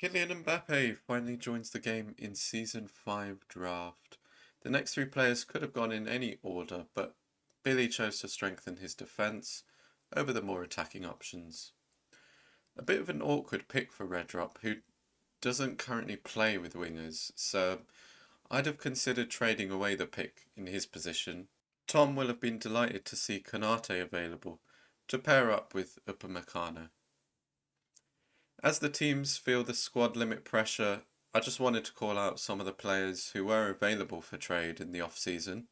Kylian Mbappe finally joins the game in Season 5 draft. The next three players could have gone in any order, but Billy chose to strengthen his defence over the more attacking options. A bit of an awkward pick for Redrop, who doesn't currently play with wingers, so I'd have considered trading away the pick in his position. Tom will have been delighted to see Konate available to pair up with Upamecano. As the teams feel the squad limit pressure, I just wanted to call out some of the players who were available for trade in the off-season.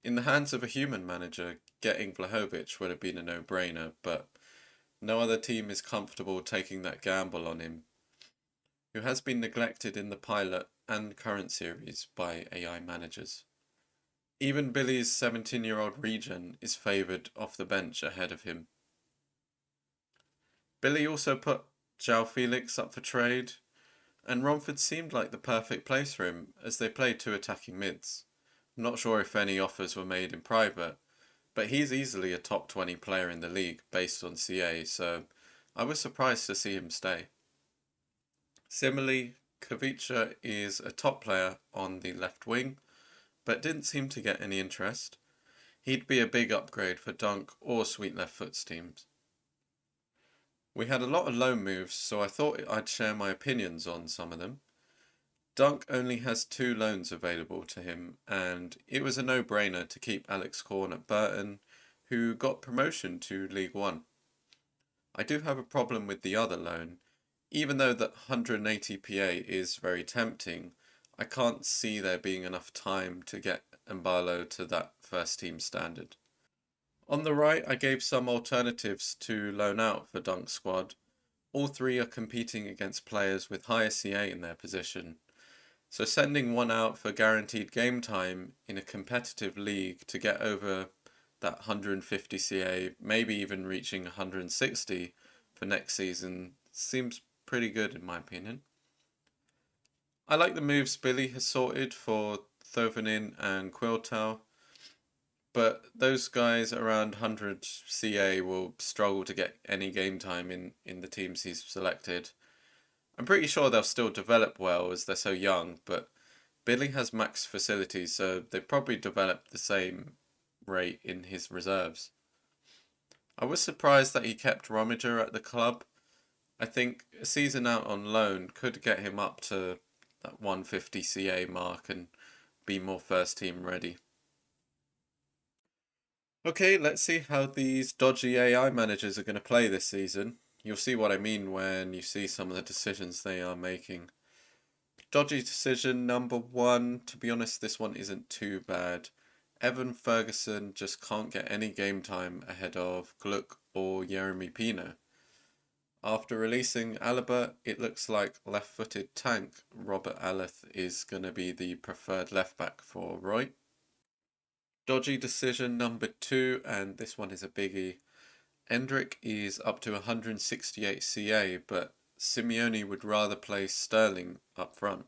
In the hands of a human manager, getting Vlahovic would have been a no-brainer, but no other team is comfortable taking that gamble on him, who has been neglected in the pilot and current series by AI managers. Even Billy's 17-year-old regen is favoured off the bench ahead of him. Billy also put João Felix up for trade, and Romford seemed like the perfect place for him as they played two attacking mids. I'm not sure if any offers were made in private, but he's easily a top 20 player in the league based on CA, so I was surprised to see him stay. Similarly, Kavicha is a top player on the left wing, but didn't seem to get any interest. He'd be a big upgrade for Dunk or Sweet Left Foot's teams. We had a lot of loan moves, so I thought I'd share my opinions on some of them. Dunk only has two loans available to him, and it was a no-brainer to keep Alex Corn at Burton, who got promotion to League One. I do have a problem with the other loan. Even though that 180 PA is very tempting, I can't see there being enough time to get Mbalo to that first team standard. On the right, I gave some alternatives to loan out for Dunk's squad. All three are competing against players with higher CA in their position, so sending one out for guaranteed game time in a competitive league to get over that 150 CA, maybe even reaching 160 for next season, seems pretty good in my opinion. I like the moves Billy has sorted for Thovanin and Quiltau, but those guys around 100 CA will struggle to get any game time in the teams he's selected. I'm pretty sure they'll still develop well as they're so young, but Billy has max facilities, so they probably develop the same rate in his reserves. I was surprised that he kept Romiger at the club. I think a season out on loan could get him up to that 150 CA mark and be more first team ready. Okay, let's see how these dodgy AI managers are going to play this season. You'll see what I mean when you see some of the decisions they are making. Dodgy decision number one, to be honest, this one isn't too bad. Evan Ferguson just can't get any game time ahead of Gluck or Jeremy Pino. After releasing Alaba, it looks like left-footed tank Robert Aleth is going to be the preferred left-back for Roy. Dodgy decision number two, and this one is a biggie. Endrick is up to 168 CA, but Simeone would rather play Sterling up front.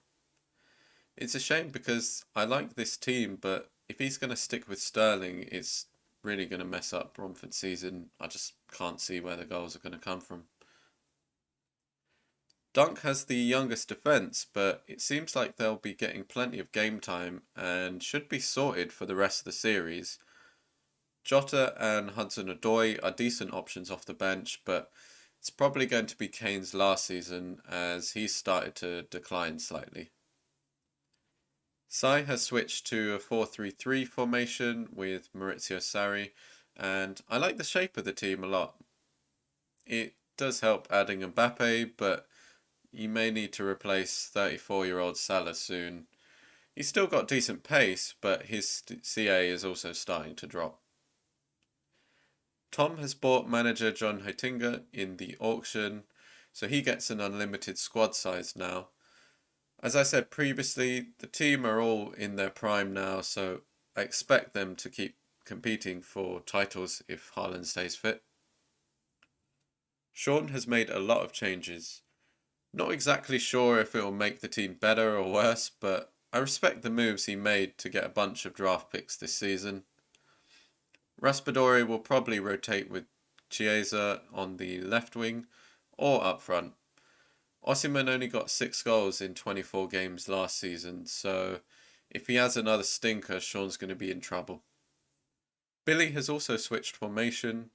It's a shame because I like this team, but if he's going to stick with Sterling, it's really going to mess up Romford's season. I just can't see where the goals are going to come from. Dunk has the youngest defence, but it seems like they'll be getting plenty of game time and should be sorted for the rest of the series. Jota and Hudson-Odoi are decent options off the bench, but it's probably going to be Kane's last season as he's started to decline slightly. Sai has switched to a 4-3-3 formation with Maurizio Sarri, and I like the shape of the team a lot. It does help adding Mbappe, but you may need to replace 34-year-old Salah soon. He's still got decent pace, but his CA is also starting to drop. Tom has bought manager John Heitinga in the auction, so he gets an unlimited squad size now. As I said previously, the team are all in their prime now, so I expect them to keep competing for titles if Haaland stays fit. Sean has made a lot of changes. Not exactly sure if it will make the team better or worse, but I respect the moves he made to get a bunch of draft picks this season. Raspadori will probably rotate with Chiesa on the left wing or up front. Osimhen only got 6 goals in 24 games last season, so if he has another stinker, Sean's going to be in trouble. Billy has also switched formation.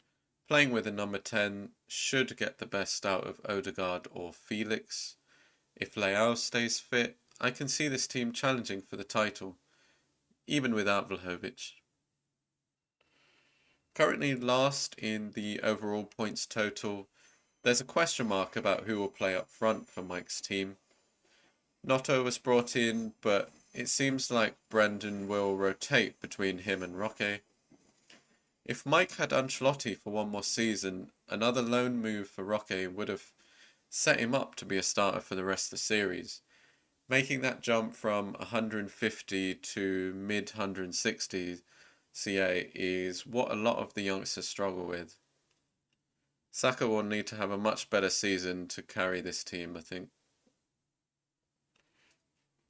Playing with a number 10 should get the best out of Odegaard or Felix. If Leao stays fit, I can see this team challenging for the title, even without Vlahovic. Currently last in the overall points total, there's a question mark about who will play up front for Mike's team. Notto was brought in, but it seems like Brendan will rotate between him and Roque. If Mike had Ancelotti for one more season, another loan move for Roque would have set him up to be a starter for the rest of the series. Making that jump from 150 to mid 160 CA is what a lot of the youngsters struggle with. Saka will need to have a much better season to carry this team, I think.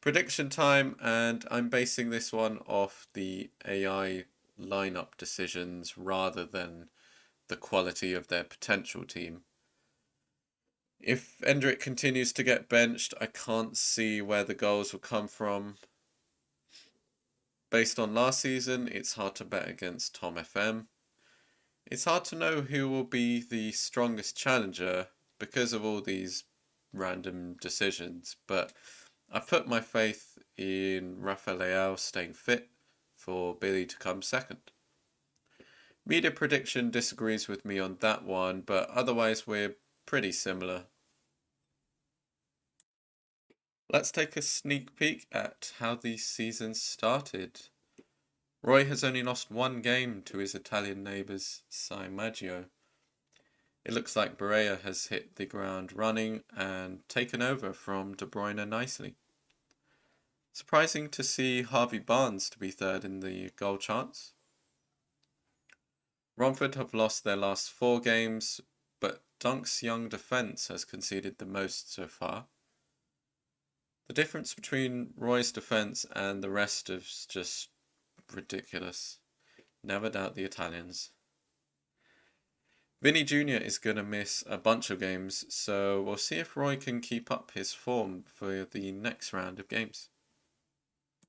Prediction time, and I'm basing this one off the AI lineup decisions rather than the quality of their potential team. If Endrick continues to get benched, I can't see where the goals will come from. Based on last season, it's hard to bet against Tom FM. It's hard to know who will be the strongest challenger because of all these random decisions, but I've put my faith in Rafael Leao staying fit for Billy to come second. Media prediction disagrees with me on that one, but otherwise we're pretty similar. Let's take a sneak peek at how the season started. Roy has only lost one game to his Italian neighbours San Maggio. It looks like Barea has hit the ground running and taken over from De Bruyne nicely. Surprising to see Harvey Barnes to be third in the goal charts. Romford have lost their last 4 games, but Dunk's young defence has conceded the most so far. The difference between Roy's defence and the rest is just ridiculous. Never doubt the Italians. Vinny Jr. is going to miss a bunch of games, so we'll see if Roy can keep up his form for the next round of games.